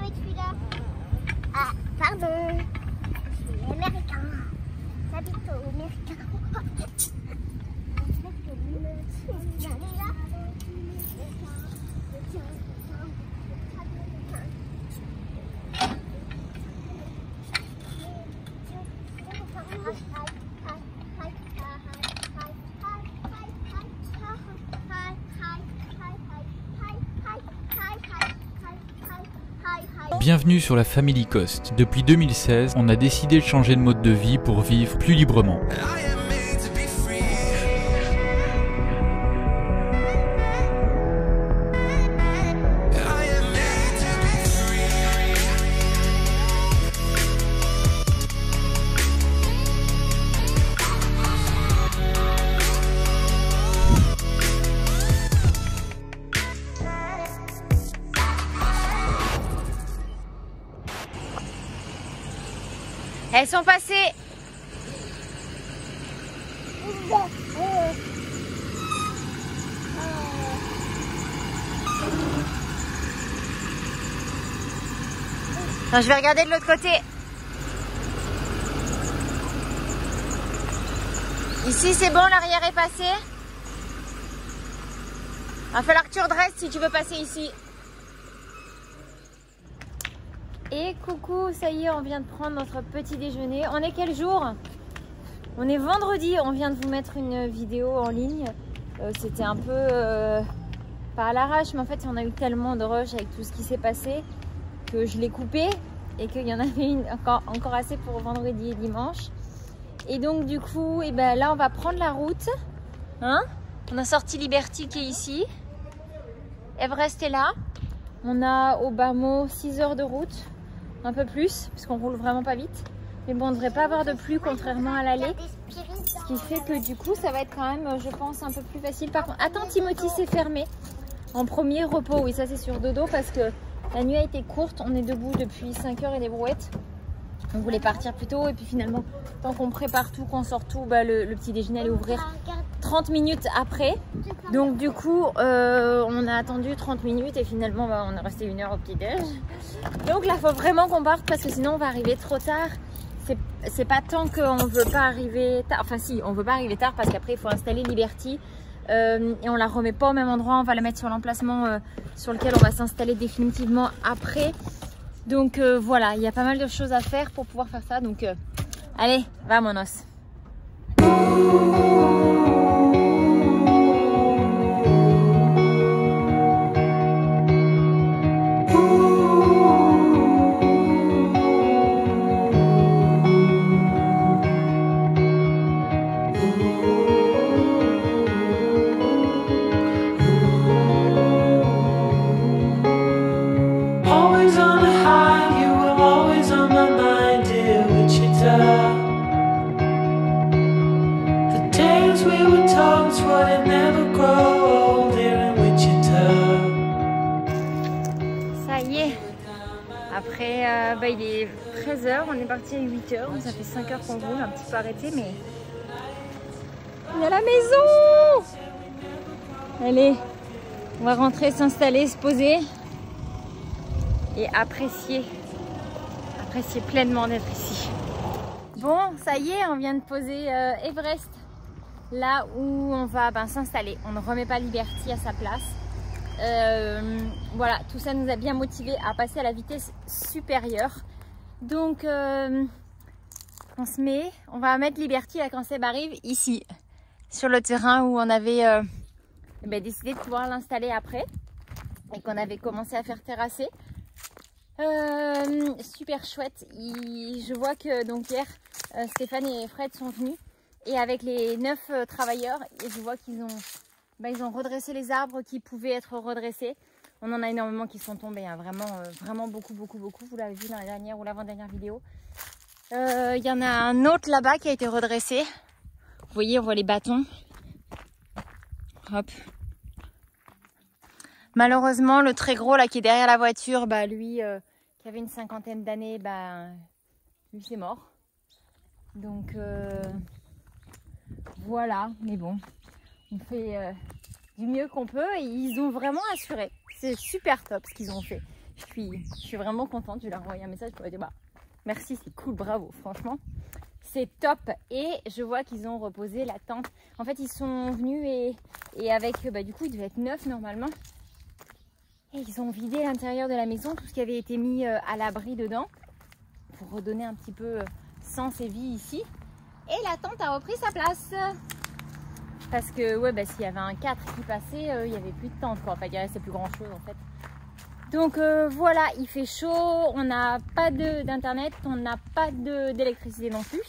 avec celui-là. Ah, pardon. Je suis américain. J'habite au Américain. Bienvenue sur la Family Coast. Depuis 2016, on a décidé de changer de mode de vie pour vivre plus librement. Elles sont passées. Non, je vais regarder de l'autre côté. Ici c'est bon, l'arrière est passé. Va falloir que tu redresses si tu veux passer ici. Et coucou, ça y est, on vient de prendre notre petit déjeuner. On est quel jour? On est vendredi, on vient de vous mettre une vidéo en ligne. C'était un peu, pas à l'arrache, mais en fait on a eu tellement de rush avec tout ce qui s'est passé que je l'ai coupé et qu'il y en avait encore assez pour vendredi et dimanche. Et donc du coup, et ben là on va prendre la route. Hein, on a sorti Liberty qui est ici. Everest est là. On a au bas mot 6 heures de route. Un peu plus, puisqu'on roule vraiment pas vite. Mais bon, on ne devrait pas avoir de pluie contrairement à l'aller. Ce qui fait que du coup, ça va être quand même, je pense, un peu plus facile. Par contre, attends, Timothy, c'est fermé. En premier, repos, oui, ça c'est sur dodo, parce que la nuit a été courte. On est debout depuis 5 heures et des brouettes. On voulait partir plus tôt. Et puis finalement, tant qu'on prépare tout, qu'on sort tout, bah, le petit déjeuner allait ouvrir 30 minutes après. Donc du coup, on a attendu 30 minutes et finalement, bah, on est resté 1 heure au petit-déj. Donc là, il faut vraiment qu'on parte parce que sinon, on va arriver trop tard. C'est pas tant qu'on veut pas arriver tard. Enfin si, on veut pas arriver tard parce qu'après, il faut installer Liberty. Et on la remet pas au même endroit. On va la mettre sur l'emplacement sur lequel on va s'installer définitivement après. Donc voilà, il y a pas mal de choses à faire pour pouvoir faire ça. Donc allez, vamonos. Ça y est, après il est 13 h, on est parti à 8 h, donc ça fait 5 heures qu'on roule, un petit peu arrêté, mais on est à la maison. Allez, on va rentrer, s'installer, se poser et apprécier pleinement d'être ici. Bon, ça y est, on vient de poser Everest, là où on va s'installer. On ne remet pas Liberty à sa place. Voilà, tout ça nous a bien motivés à passer à la vitesse supérieure. Donc, on va mettre Liberty là, quand Seb arrive ici, sur le terrain où on avait décidé de pouvoir l'installer après et qu'on avait commencé à faire terrasser. Super chouette. Je vois que donc hier Stéphane et Fred sont venus et avec les 9 travailleurs, je vois qu'ils ont ils ont redressé les arbres qui pouvaient être redressés. On en a énormément qui sont tombés, hein. Vraiment beaucoup. Vous l'avez vu dans la dernière ou l'avant-dernière vidéo. Il y en a un autre là-bas qui a été redressé. Vous voyez, on voit les bâtons. Hop. Malheureusement, le très gros là qui est derrière la voiture, lui qui avait une 50aine d'années, lui c'est mort. Donc voilà, mais bon, on fait du mieux qu'on peut et ils ont vraiment assuré. C'est super top ce qu'ils ont fait. Je suis vraiment contente. Je leur ai envoyé un message pour leur dire bah, merci, c'est cool, bravo, franchement. C'est top. Et je vois qu'ils ont reposé la tente. En fait, ils sont venus et avec, bah, du coup, il devait être neuf normalement. Et ils ont vidé l'intérieur de la maison, tout ce qui avait été mis à l'abri dedans, pour redonner un petit peu sens et vie ici. Et la tente a repris sa place. Parce que ouais, bah, s'il y avait un 4 qui passait, il n'y avait plus de tente, quoi. Enfin, il ne restait plus grand chose en fait. Donc voilà, il fait chaud, on n'a pas d'internet, on n'a pas d'électricité non plus.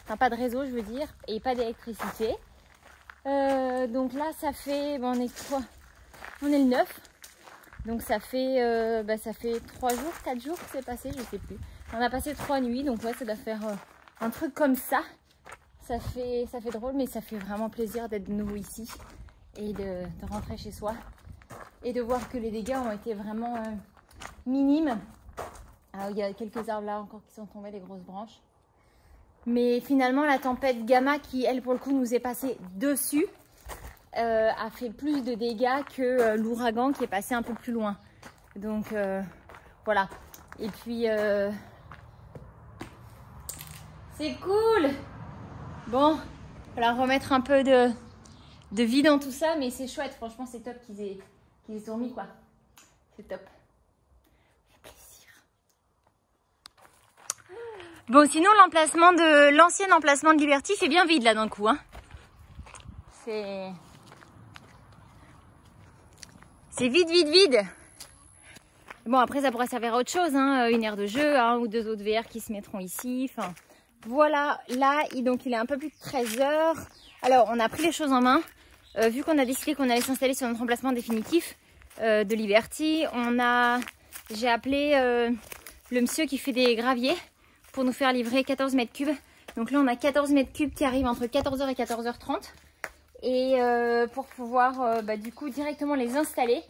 Enfin, pas de réseau, je veux dire, et pas d'électricité. Donc là, ça fait, bon, on est quoi? On est le 9. Donc ça fait 3 jours, 4 jours que c'est passé, je sais plus. On a passé 3 nuits, donc ouais, ça doit faire un truc comme ça. Ça fait drôle, mais ça fait vraiment plaisir d'être de nouveau ici et de rentrer chez soi. Et de voir que les dégâts ont été vraiment minimes. Alors, il y a quelques arbres là encore qui sont tombés, des grosses branches. Mais finalement, la tempête Gamma, qui elle pour le coup nous est passée dessus, a fait plus de dégâts que l'ouragan qui est passé un peu plus loin. Donc voilà. Et puis c'est cool. Bon, voilà, remettre un peu de vie dans tout ça, mais c'est chouette. Franchement, c'est top qu'ils aient dormi, quoi. C'est top. Ça fait plaisir. Bon, sinon l'emplacement de l'ancien emplacement de Liberty, c'est bien vide là d'un coup, hein. C'est vide. Bon, après, ça pourrait servir à autre chose, hein, une aire de jeu, un ou deux autres VR qui se mettront ici. Enfin, voilà, là, donc il est un peu plus de 13 h. Alors, on a pris les choses en main. Vu qu'on a décidé qu'on allait s'installer sur notre emplacement définitif de Liberty, j'ai appelé le monsieur qui fait des graviers pour nous faire livrer 14 mètres cubes. Donc là, on a 14 mètres cubes qui arrivent entre 14 h et 14 h 30. Et pour pouvoir du coup directement les installer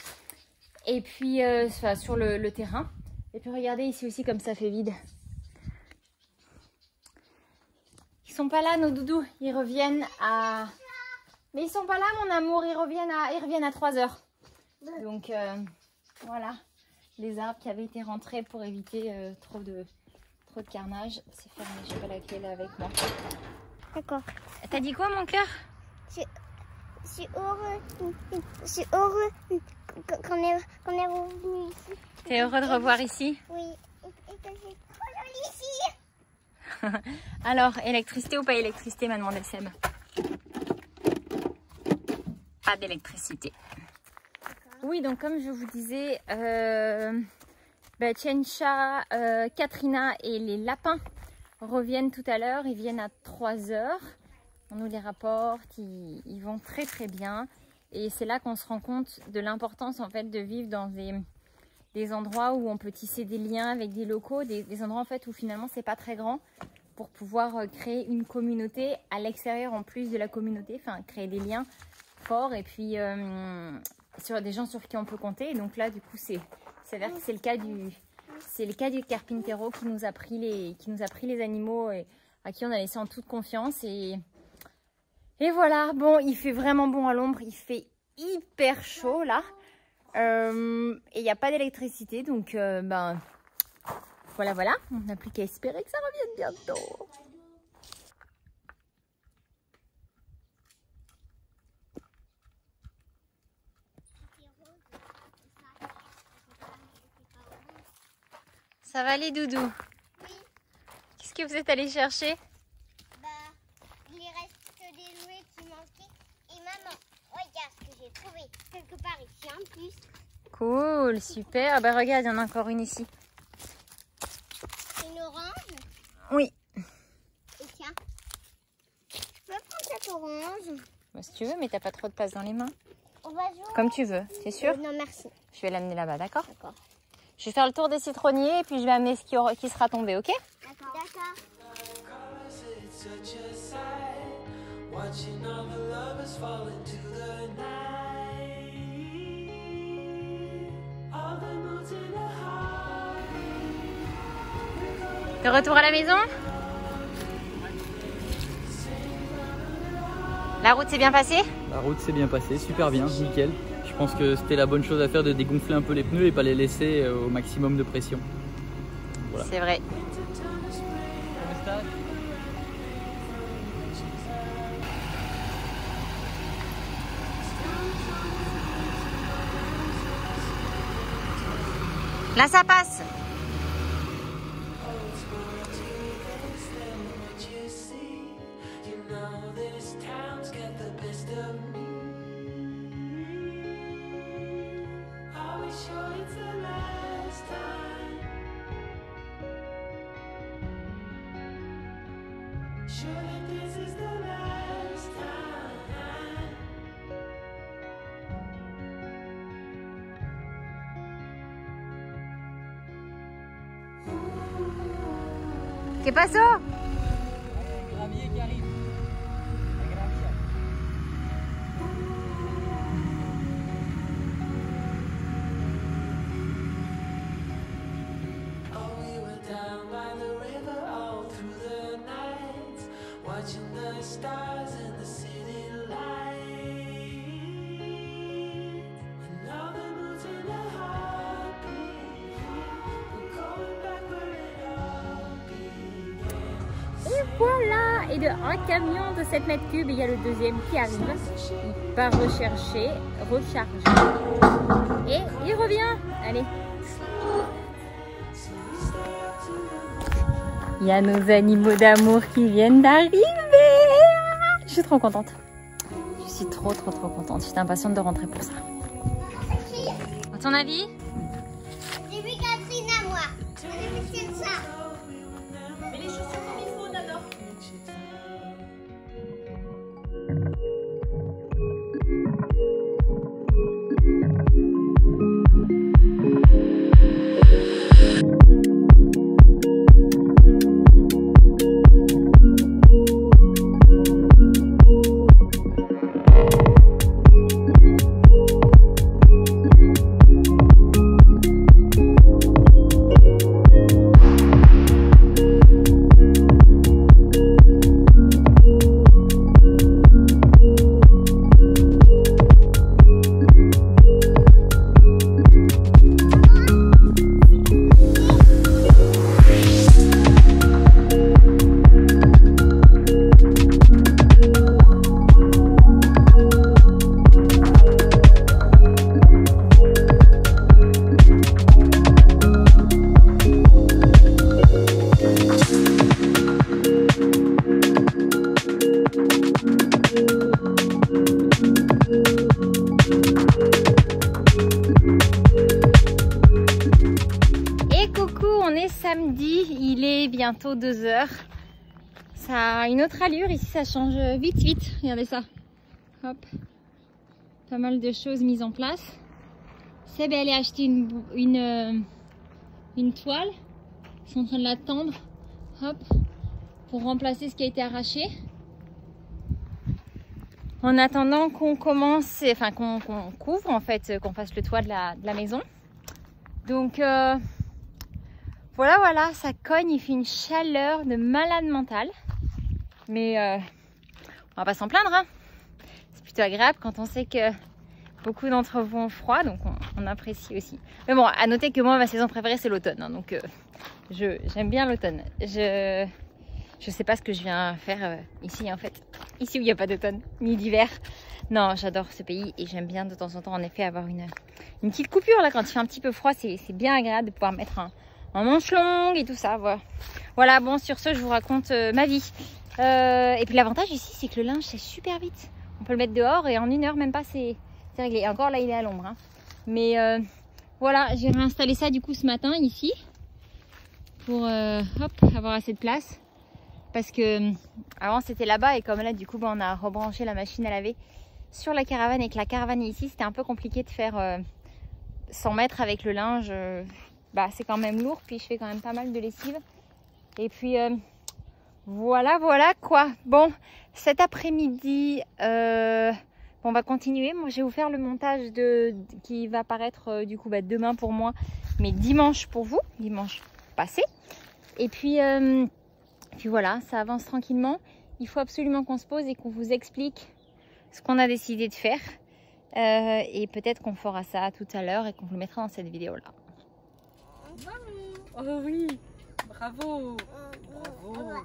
et puis sur le terrain. Et puis regardez ici aussi comme ça fait vide. Ils sont pas là nos doudous, ils reviennent à... Mais ils sont pas là mon amour, ils reviennent à 3 h. Donc voilà, les arbres qui avaient été rentrés pour éviter trop de carnage. C'est fermé, j'ai pas la clé là avec moi. D'accord. T'as dit quoi mon cœur? Je suis heureux qu'on est revenu ici. T'es heureux de revoir ici? Oui, et que c'est trop joli ici. Alors, électricité ou pas électricité, m'a demandé le Seb. Pas d'électricité. Oui, donc comme je vous disais, Tchencha, Katrina et les lapins reviennent tout à l'heure. Ils viennent à 3 h. On nous les rapporte, ils vont très très bien. Et c'est là qu'on se rend compte de l'importance en fait de vivre dans des endroits où on peut tisser des liens avec des locaux, des endroits en fait où finalement c'est pas très grand, pour pouvoir créer une communauté à l'extérieur en plus de la communauté, enfin créer des liens forts et puis sur des gens sur qui on peut compter. Et donc là du coup c'est le cas du Carpintero qui nous a pris les animaux et à qui on a laissé en toute confiance et voilà. Bon, il fait vraiment bon à l'ombre, il fait hyper chaud là et il n'y a pas d'électricité, donc voilà, on n'a plus qu'à espérer que ça revienne bientôt. Ça va les doudous? Oui. Qu'est-ce que vous êtes allés chercher? Il reste des jouets qui manquaient. Et maman, regarde ce que j'ai trouvé quelque part ici en plus. Cool, super. Ah bah regarde, il y en a encore une ici. Une orange? Oui. Et tiens, je peux prendre cette orange? Bah, si tu veux, mais t'as pas trop de place dans les mains. On va jouer. Comme tu veux, t'es sûr? Non, merci. Je vais l'amener là-bas, d'accord? D'accord. Je vais faire le tour des citronniers et puis je vais amener ce qui sera tombé, ok? D'accord. De retour à la maison? La route s'est bien passée? La route s'est bien passée, super bien, nickel. Je suis pense que c'était la bonne chose à faire de dégonfler un peu les pneus et pas les laisser au maximum de pression. Voilà. C'est vrai. Là, ça passe. ¿Qué pasó? Gravier qui arrive. Voilà, et de un camion de 7 mètres cubes, il y a le deuxième qui arrive. Il part recharger, et il revient. Allez. Il y a nos animaux d'amour qui viennent d'arriver. Je suis trop contente. Je suis trop contente. J'étais impatiente de rentrer pour ça. À ton avis? J'ai vu Catherine à moi. C'est ça. Mais les chaussures comme il faut d'abord. Samedi, il est bientôt 2 h. Ça a une autre allure ici, ça change vite. Regardez ça. Hop. Pas mal de choses mises en place. Seb est allé acheter une toile. Ils sont en train de la tendre. Hop. Pour remplacer ce qui a été arraché. En attendant qu'on commence, enfin qu'on couvre en fait, qu'on fasse le toit de la maison. Donc voilà, ça cogne, il fait une chaleur de malade mental. Mais on va pas s'en plaindre, hein. C'est plutôt agréable quand on sait que beaucoup d'entre vous ont froid, donc on apprécie aussi. Mais bon, à noter que moi, ma saison préférée, c'est l'automne, hein, donc j'aime bien l'automne. Je sais pas ce que je viens faire ici en fait. Ici où il n'y a pas d'automne ni d'hiver. Non, j'adore ce pays et j'aime bien de temps en temps en effet avoir une petite coupure là quand il fait un petit peu froid. C'est bien agréable de pouvoir mettre un manche longue et tout ça. Voilà, bon, sur ce, je vous raconte ma vie. Et puis l'avantage ici, c'est que le linge, c'est super vite. On peut le mettre dehors et en 1 heure, même pas, c'est réglé. Et encore là, il est à l'ombre. Hein. Mais voilà, j'ai réinstallé ça du coup ce matin ici pour avoir assez de place. Parce que avant c'était là-bas et comme là du coup on a rebranché la machine à laver sur la caravane et que la caravane est ici, c'était un peu compliqué de faire 100 mètres avec le linge. C'est quand même lourd, puis je fais quand même pas mal de lessive. Et puis voilà quoi. Bon, cet après-midi on va continuer. Moi je vais vous faire le montage qui va paraître du coup demain pour moi, mais dimanche pour vous, dimanche passé. Et puis voilà, ça avance tranquillement. Il faut absolument qu'on se pose et qu'on vous explique ce qu'on a décidé de faire. Et peut-être qu'on fera ça tout à l'heure et qu'on vous le mettra dans cette vidéo-là. Oh oui, bravo. Bravo.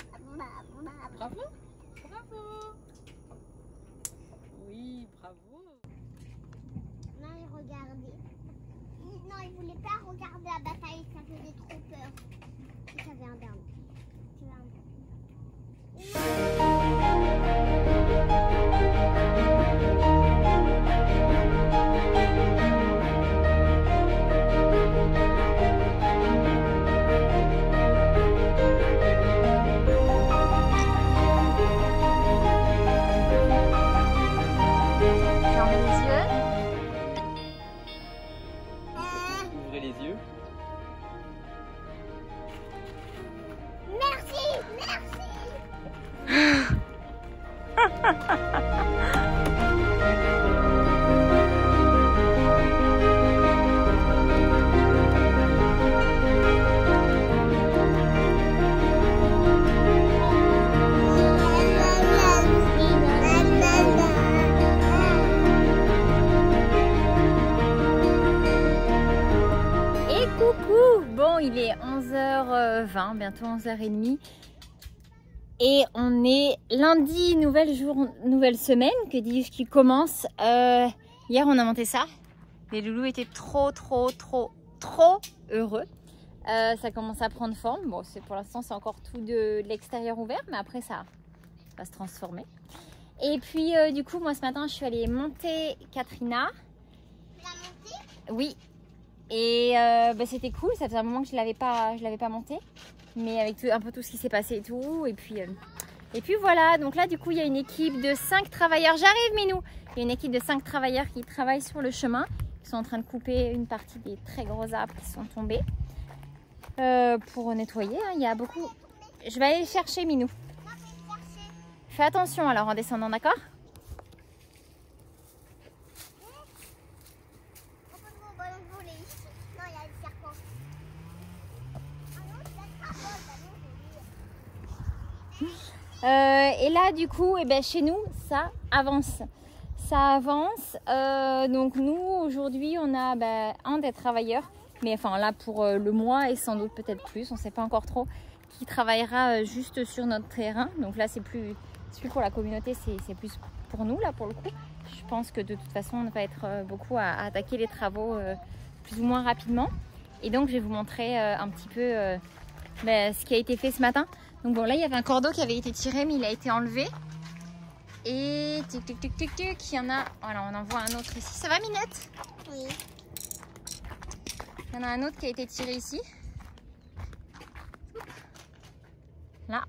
Bravo. Bravo. Oui, bravo. Non, il regardait. Non, il voulait pas regarder la bataille, ça faisait trop peur. J'avais un dernier. Ouvrez les yeux. Merci, merci. Et coucou! Bon, il est 11h20, bientôt 11h30. Et on est lundi, nouvelle semaine, que dis-je, qui commence. Hier, on a monté ça. Les loulous étaient trop heureux. Ça commence à prendre forme. Bon, pour l'instant, c'est encore tout de l'extérieur ouvert, mais après, ça va se transformer. Et puis, du coup, moi, ce matin, je suis allée monter Katrina. La montée? Oui. Et c'était cool. Ça faisait un moment que je l'avais pas montée. Mais avec un peu tout ce qui s'est passé et tout. Et puis voilà. Donc là, du coup, il y a une équipe de 5 travailleurs. J'arrive, Minou! Il y a une équipe de 5 travailleurs qui travaillent sur le chemin. Ils sont en train de couper une partie des très gros arbres qui sont tombés. Pour nettoyer. Hein. Il y a beaucoup. Je vais aller les chercher, Minou. Fais attention alors en descendant, d'accord? Et là, du coup, chez nous, ça avance. Ça avance. Donc nous, aujourd'hui, on a un des travailleurs, mais enfin là pour le mois et sans doute peut-être plus, on ne sait pas encore trop, qui travaillera juste sur notre terrain. Donc là, c'est plus pour la communauté, c'est plus pour nous là pour le coup. Je pense que de toute façon, on va être beaucoup à attaquer les travaux plus ou moins rapidement. Et donc, je vais vous montrer un petit peu ce qui a été fait ce matin. Donc bon, là, il y avait un cordeau qui avait été tiré, mais il a été enlevé. Et il y en a... Voilà, on en voit un autre ici. Ça va, Minette? Oui. Il y en a un autre qui a été tiré ici. Là.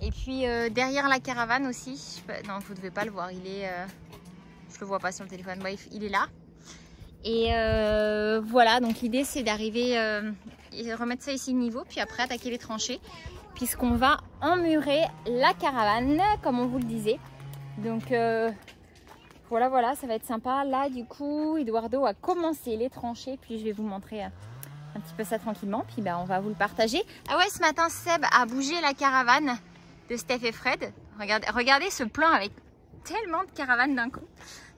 Et puis derrière la caravane aussi. Non, vous ne devez pas le voir. Il est... Je le vois pas sur le téléphone. Bref, il est là. Et voilà, donc l'idée c'est d'arriver et remettre ça ici de niveau, puis après attaquer les tranchées, puisqu'on va emmurer la caravane, comme on vous le disait. Donc voilà, ça va être sympa. Là, du coup, Eduardo a commencé les tranchées, puis je vais vous montrer un petit peu ça tranquillement, puis on va vous le partager. Ah ouais, ce matin, Seb a bougé la caravane de Steph et Fred. Regardez ce plan avec tellement de caravanes d'un coup.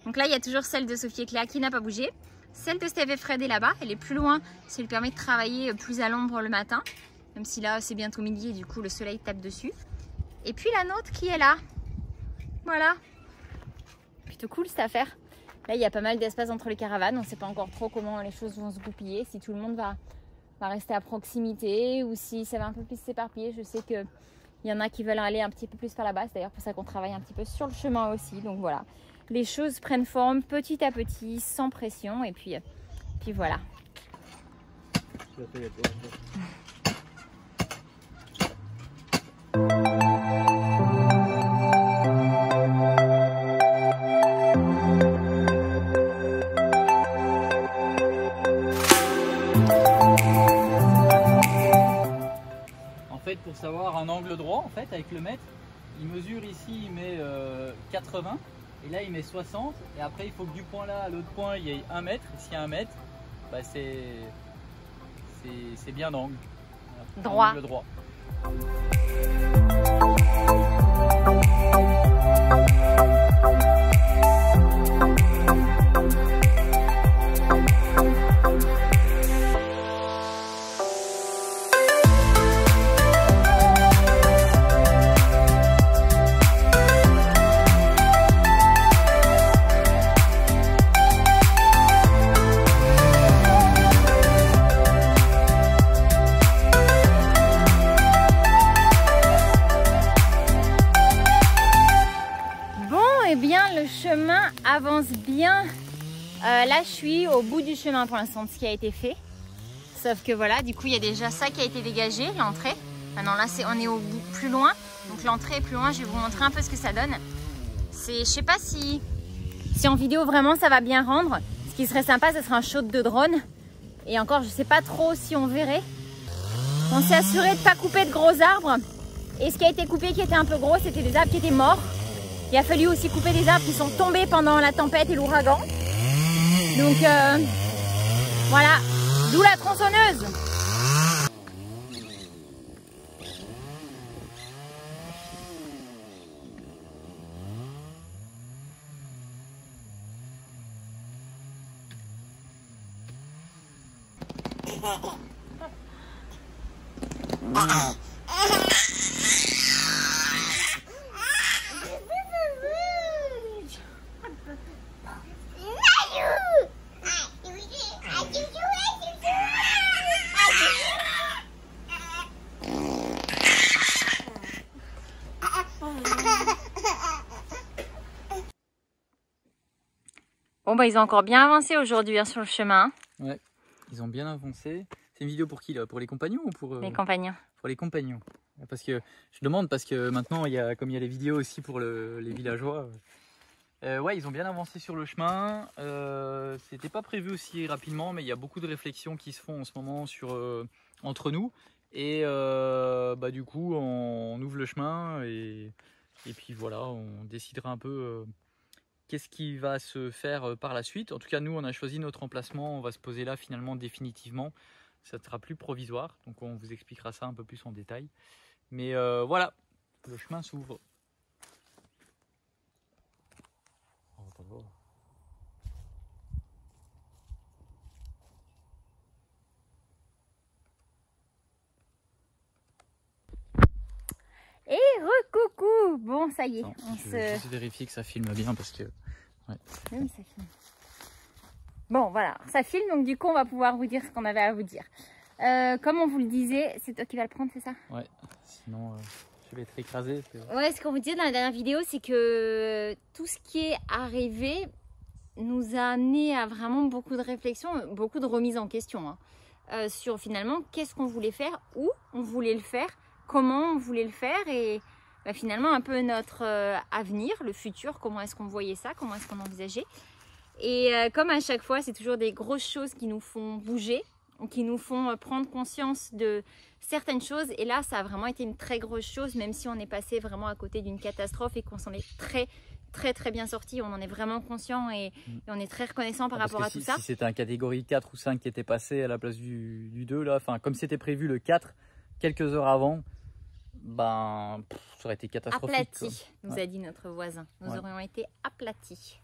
Donc là, il y a toujours celle de Sophie et Cléa qui n'a pas bougé. Celle de Steph et Fred est là-bas, elle est plus loin, ça lui permet de travailler plus à l'ombre le matin. Même si là, c'est bientôt midi et du coup, le soleil tape dessus. Et puis la nôtre qui est là. Voilà. Plutôt cool cette affaire. Là, il y a pas mal d'espace entre les caravanes. On ne sait pas encore trop comment les choses vont se goupiller. Si tout le monde va rester à proximité ou si ça va un peu plus s'éparpiller. Je sais qu'il y en a qui veulent aller un petit peu plus par la base. C'est d'ailleurs pour ça qu'on travaille un petit peu sur le chemin aussi. Donc voilà. Les choses prennent forme petit à petit, sans pression. Et puis voilà. En fait, pour savoir un angle droit, en fait, avec le mètre, il mesure ici, il met 80. Et là, il met 60. Et après, il faut que du point là à l'autre point, il y ait 1 mètre. Et s'il y a 1 mètre, c'est bien d'angle. Voilà, droit. Angle droit. avance bien. Là, je suis au bout du chemin pour l'instant de ce qui a été fait. Sauf que voilà, du coup, il y a déjà ça qui a été dégagé, l'entrée. Maintenant, là, on est au bout plus loin. Donc, l'entrée est plus loin. Je vais vous montrer un peu ce que ça donne. Je sais pas si en vidéo, vraiment, ça va bien rendre. Ce qui serait sympa, ce serait un shot de drone. Et encore, je sais pas trop si on verrait. On s'est assuré de ne pas couper de gros arbres. Et ce qui a été coupé, qui était un peu gros, c'était des arbres qui étaient morts. Il a fallu aussi couper des arbres qui sont tombés pendant la tempête et l'ouragan. Donc voilà, d'où la tronçonneuse. Bon bah ils ont encore bien avancé aujourd'hui hein, sur le chemin. Ouais, ils ont bien avancé. C'est une vidéo pour qui là? Pour les compagnons ou pour les compagnons? Pour les compagnons. Parce que je demande parce que maintenant comme il y a les vidéos aussi pour les villageois. Ouais, ils ont bien avancé sur le chemin. C'était pas prévu aussi rapidement, mais il y a beaucoup de réflexions qui se font en ce moment entre nous. Et bah, du coup, on ouvre le chemin et puis voilà, on décidera un peu qu'est-ce qui va se faire par la suite. En tout cas, nous, on a choisi notre emplacement. On va se poser là finalement définitivement. Ça ne sera plus provisoire. Donc, on vous expliquera ça un peu plus en détail. Mais voilà, le chemin s'ouvre. Et recoucou. Bon, ça y est. Attends, je vais juste vérifier que ça filme bien parce que... Ouais. Oui, ça filme. Bon, voilà, ça filme. Donc, du coup, on va pouvoir vous dire ce qu'on avait à vous dire. Comme on vous le disait, c'est toi qui vas le prendre, c'est ça? Ouais, sinon je vais être écrasé. Ouais, ce qu'on vous disait dans la dernière vidéo, c'est que tout ce qui est arrivé nous a amené à vraiment beaucoup de réflexions, beaucoup de remises en question hein, sur finalement qu'est-ce qu'on voulait faire, où on voulait le faire, comment on voulait le faire et bah, finalement un peu notre avenir, le futur, comment est-ce qu'on voyait ça, comment est-ce qu'on envisageait. Et comme à chaque fois, c'est toujours des grosses choses qui nous font bouger, qui nous font prendre conscience de certaines choses. Et là, ça a vraiment été une très grosse chose, même si on est passé vraiment à côté d'une catastrophe et qu'on s'en est très bien sorti. On en est vraiment conscient et on est très reconnaissant par rapport à tout ça. Si c'était un catégorie 4 ou 5 qui était passé à la place du 2, là, comme c'était prévu le 4, quelques heures avant, ben, ça aurait été catastrophique. Aplati, nous a dit notre voisin. Nous aurions été aplatis.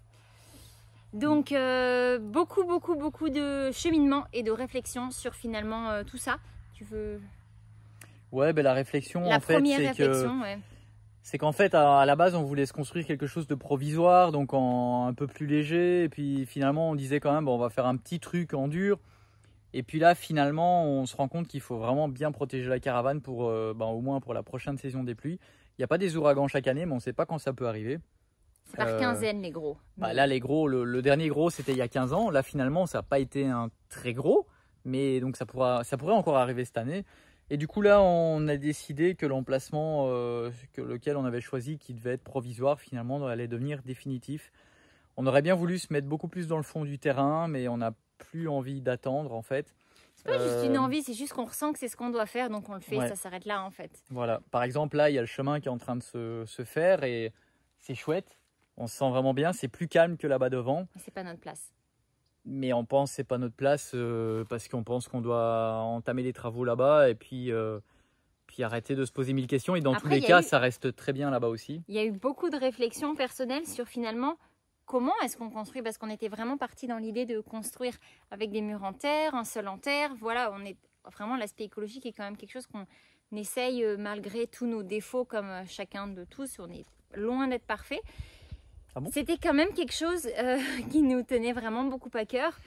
Donc, beaucoup de cheminement et de réflexion sur finalement tout ça. Tu veux... Ouais, ben la réflexion, la en fait, c'est qu'en fait, à la base, on voulait se construire quelque chose de provisoire, donc un peu plus léger. Et puis finalement, on disait quand même, bon, on va faire un petit truc en dur. Et puis là, finalement, on se rend compte qu'il faut vraiment bien protéger la caravane pour, au moins pour la prochaine saison des pluies. Il n'y a pas des ouragans chaque année, mais on ne sait pas quand ça peut arriver. C'est par quinzaine les gros. Bah, là, les gros, le dernier gros, c'était il y a 15 ans. Là, finalement, ça n'a pas été un très gros, mais donc ça pourrait encore arriver cette année. Et du coup, là, on a décidé que l'emplacement lequel on avait choisi, qui devait être provisoire, finalement, allait devenir définitif. On aurait bien voulu se mettre beaucoup plus dans le fond du terrain, mais on n'a plus envie d'attendre, en fait. C'est pas juste une envie, c'est juste qu'on ressent que c'est ce qu'on doit faire, donc on le fait, ça s'arrête là, en fait. Voilà. Par exemple, là, il y a le chemin qui est en train de se faire et c'est chouette. On se sent vraiment bien, c'est plus calme que là-bas devant. C'est pas notre place. Mais on pense que c'est pas notre place parce qu'on pense qu'on doit entamer les travaux là-bas et puis arrêter de se poser 1000 questions. Et dans tous les cas, ça reste très bien là-bas aussi. Il y a eu beaucoup de réflexions personnelles sur finalement comment est-ce qu'on construit, parce qu'on était vraiment parti dans l'idée de construire avec des murs en terre, un sol en terre. Voilà, on est vraiment, l'aspect écologique est quand même quelque chose qu'on essaye malgré tous nos défauts comme chacun de tous. On est loin d'être parfait. Ah bon? C'était quand même quelque chose qui nous tenait vraiment beaucoup à cœur.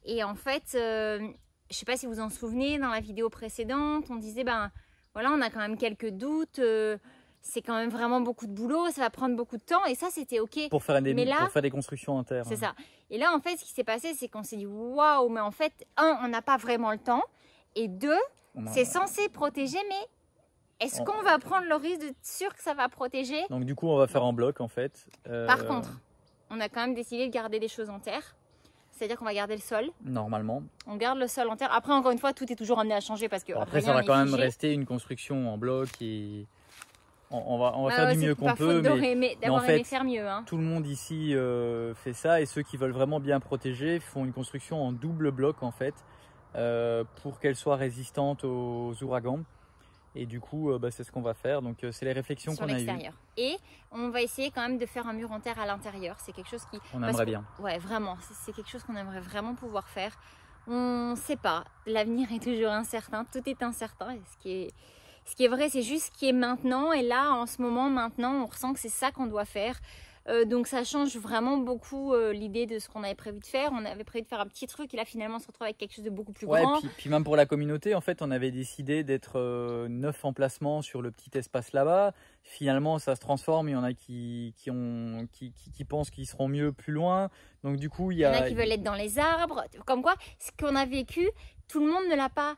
Et en fait, je ne sais pas si vous en souvenez, dans la vidéo précédente, on disait, ben voilà, on a quand même quelques doutes. c'est quand même vraiment beaucoup de boulot, ça va prendre beaucoup de temps et ça c'était ok. Pour faire Mais là, pour faire des constructions internes. c'est ça. Et là en fait ce qui s'est passé c'est qu'on s'est dit waouh, mais en fait on n'a pas vraiment le temps et deux, c'est censé protéger, mais est-ce qu'on va prendre le risque d'être sûr que ça va protéger? Donc du coup on va faire en bloc en fait. Par contre, on a quand même décidé de garder des choses en terre. C'est-à-dire qu'on va garder le sol. Normalement. On garde le sol en terre. Après, encore une fois, tout est toujours amené à changer parce que après, ça va quand même rester une construction en bloc et on va faire du mieux qu'on peut. Mais en fait, faire mieux, hein. Tout le monde ici fait ça et ceux qui veulent vraiment bien protéger font une construction en double bloc en fait pour qu'elle soit résistante aux ouragans. Et du coup, c'est ce qu'on va faire. Donc, c'est les réflexions qu'on a eues. Et on va essayer quand même de faire un mur en terre à l'intérieur. C'est quelque chose qui... On aimerait bien. Ouais, vraiment. C'est quelque chose qu'on aimerait vraiment pouvoir faire. On ne sait pas. L'avenir est toujours incertain. Tout est incertain. Et ce qui est vrai, c'est juste ce qui est maintenant. Et là, en ce moment, maintenant, on ressent que c'est ça qu'on doit faire. Donc ça change vraiment beaucoup l'idée de ce qu'on avait prévu de faire. On avait prévu de faire un petit truc et là finalement on se retrouve avec quelque chose de beaucoup plus grand. Puis même pour la communauté, en fait, on avait décidé d'être 9 emplacements sur le petit espace là-bas. Finalement, ça se transforme. Il y en a qui pensent qu'ils seront mieux plus loin. Donc du coup, il y en a qui veulent être dans les arbres. Comme quoi, ce qu'on a vécu, tout le monde ne l'a pas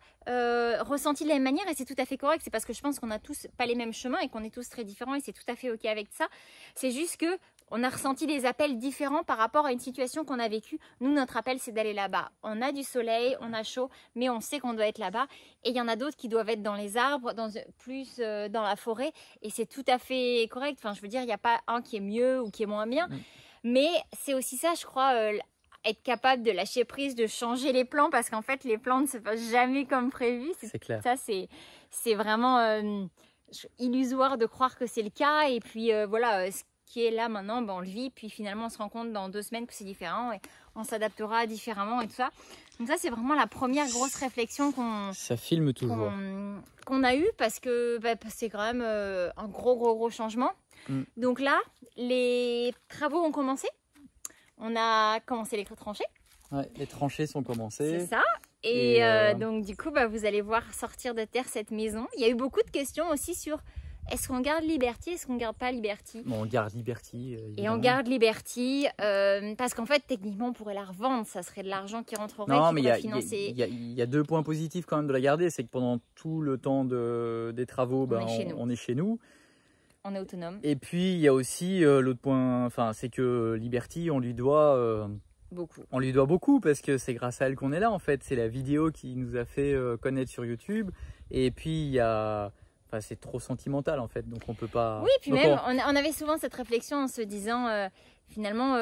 ressenti de la même manière et c'est tout à fait correct. C'est parce que je pense qu'on n'a tous pas les mêmes chemins et qu'on est tous très différents et c'est tout à fait ok avec ça. C'est juste que on a ressenti des appels différents par rapport à une situation qu'on a vécue. Nous, notre appel, c'est d'aller là-bas. On a du soleil, on a chaud, mais on sait qu'on doit être là-bas. Et il y en a d'autres qui doivent être dans les arbres, plus dans la forêt. Et c'est tout à fait correct. Enfin, je veux dire, il n'y a pas un qui est mieux ou qui est moins bien. Mais c'est aussi ça, je crois, être capable de lâcher prise, de changer les plans. Parce qu'en fait, les plans ne se passent jamais comme prévu. C'est clair. Ça, c'est vraiment illusoire de croire que c'est le cas. Et puis, voilà, qui est là maintenant, on le vit, puis finalement on se rend compte dans 2 semaines que c'est différent et on s'adaptera différemment et tout ça. Donc ça c'est vraiment la première grosse réflexion ça filme toujours qu'on a eu parce que c'est quand même un gros changement. Donc là, les travaux ont commencé. On a commencé les tranchées. Ouais, les tranchées sont commencées. C'est ça. Et donc du coup, vous allez voir sortir de terre cette maison. Il y a eu beaucoup de questions aussi sur est-ce qu'on garde Liberty, est-ce qu'on garde pas Liberty? Bon, on garde Liberty. Et on garde Liberty parce qu'en fait, techniquement, on pourrait la revendre. Ça serait de l'argent qui rentrerait. Non, mais il y a 2 points positifs quand même de la garder. C'est que pendant tout le temps des travaux, on est chez nous. On est autonome. Et puis, il y a aussi l'autre point, c'est que Liberty, on lui doit... beaucoup. On lui doit beaucoup parce que c'est grâce à elle qu'on est là en fait. C'est la vidéo qui nous a fait connaître sur YouTube. Et puis, il y a... c'est trop sentimental en fait, donc on peut pas... Oui, puis même, on avait souvent cette réflexion en se disant, finalement,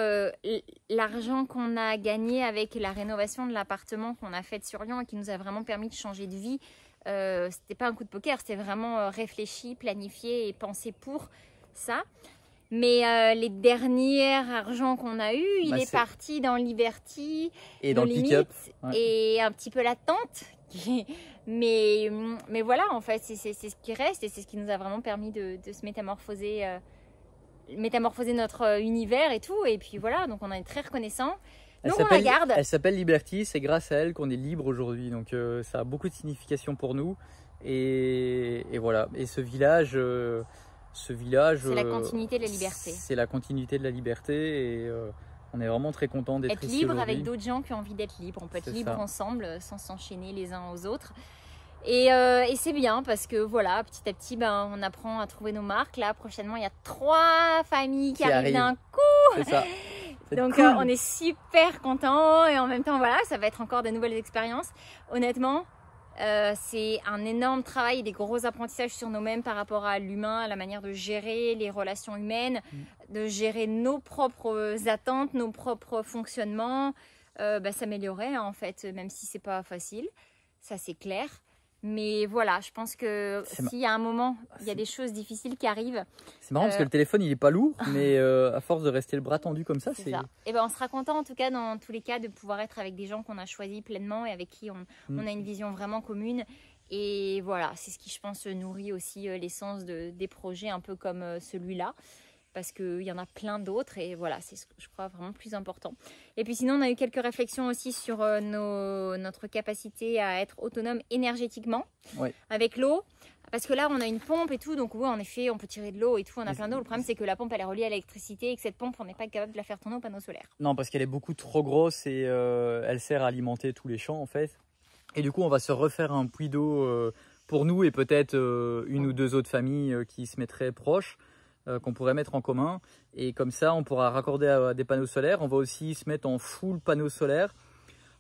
l'argent qu'on a gagné avec la rénovation de l'appartement qu'on a fait sur Lyon et qui nous a vraiment permis de changer de vie, c'était pas un coup de poker, c'était vraiment réfléchi, planifié et pensé pour ça. Mais les derniers argents qu'on a eu, il est parti dans Liberty, et dans le pick-up, et un petit peu la tente. Mais voilà, en fait, c'est ce qui reste et c'est ce qui nous a vraiment permis de se métamorphoser notre univers et tout. Et puis voilà, donc on est très reconnaissants. Donc on la garde. Elle s'appelle Liberty, c'est grâce à elle qu'on est libre aujourd'hui. Donc ça a beaucoup de signification pour nous. Et voilà. Et ce village, c'est la continuité de la liberté. C'est la continuité de la liberté et on est vraiment très content d'être ici libre avec d'autres gens qui ont envie d'être libres. On peut être libre ensemble sans s'enchaîner les uns aux autres. Et c'est bien parce que voilà, petit à petit, on apprend à trouver nos marques. Là, prochainement, il y a 3 familles qui arrivent d'un coup. C'est ça. Donc cool. On est super contents et en même temps, voilà, ça va être encore de nouvelles expériences. Honnêtement, c'est un énorme travail et des gros apprentissages sur nous-mêmes par rapport à l'humain, à la manière de gérer les relations humaines, de gérer nos propres attentes, nos propres fonctionnements, s'améliorer en fait, même si c'est pas facile, ça c'est clair. Mais voilà, je pense que s'il y a un moment, il y a des choses difficiles qui arrivent. C'est marrant parce que le téléphone il est pas lourd, mais à force de rester le bras tendu comme ça, c'est... Et on sera content en tout cas dans tous les cas de pouvoir être avec des gens qu'on a choisis pleinement et avec qui on a une vision vraiment commune. Et voilà, c'est ce qui je pense nourrit aussi l'essence des projets un peu comme celui-là. parce qu'il y en a plein d'autres et voilà, c'est ce que je crois vraiment plus important. Et puis sinon, on a eu quelques réflexions aussi sur notre capacité à être autonome énergétiquement avec l'eau. Parce que là, on a une pompe et tout, donc oui, en effet, on peut tirer de l'eau et tout, on a plein d'eau. Le problème, c'est que la pompe, elle est reliée à l'électricité et que cette pompe, on n'est pas capable de la faire tourner au panneau solaire. Non, parce qu'elle est beaucoup trop grosse et elle sert à alimenter tous les champs, en fait. Et du coup, on va se refaire un puits d'eau pour nous et peut-être une ou deux autres familles qui se mettraient proches, qu'on pourrait mettre en commun. Et comme ça, on pourra raccorder à des panneaux solaires. On va aussi se mettre en full panneaux solaires.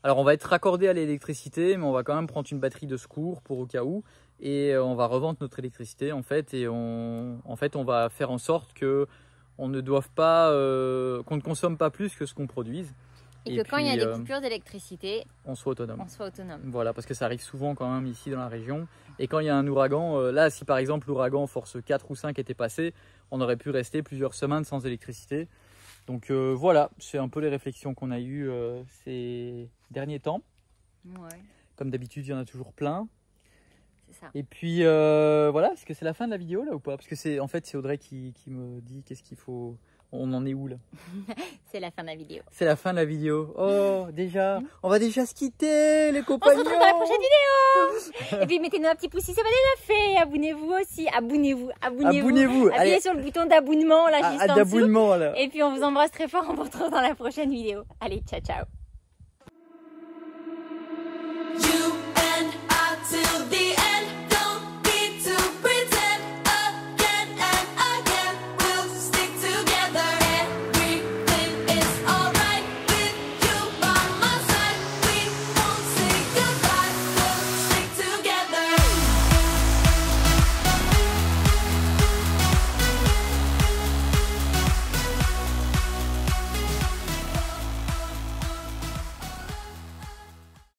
Alors, on va être raccordé à l'électricité, mais on va quand même prendre une batterie de secours pour au cas où. Et on va revendre notre électricité en fait, et on va faire en sorte que on ne doive pas, qu'on ne consomme pas plus que ce qu'on produise. Et que quand il y a des coupures d'électricité, on soit autonome. Voilà, parce que ça arrive souvent quand même ici dans la région. Et quand il y a un ouragan, là si par exemple l'ouragan force 4 ou 5 était passé, on aurait pu rester plusieurs semaines sans électricité. Donc voilà, c'est un peu les réflexions qu'on a eues ces derniers temps. Ouais. Comme d'habitude, il y en a toujours plein. Ça. Et puis voilà, est-ce que c'est la fin de la vidéo là ou pas? Parce que c'est Audrey qui me dit qu'est-ce qu'il faut. On en est où là? C'est la fin de la vidéo. C'est la fin de la vidéo. Oh, déjà, on va déjà se quitter les compagnons. On se retrouve dans la prochaine vidéo. Et puis mettez-nous un petit pouce si c'est pas déjà fait. Abonnez-vous aussi. Abonnez-vous. Appuyez sur le bouton d'abonnement là juste en dessous. Là. Et puis on vous embrasse très fort. On vous retrouve dans la prochaine vidéo. Allez, ciao ciao.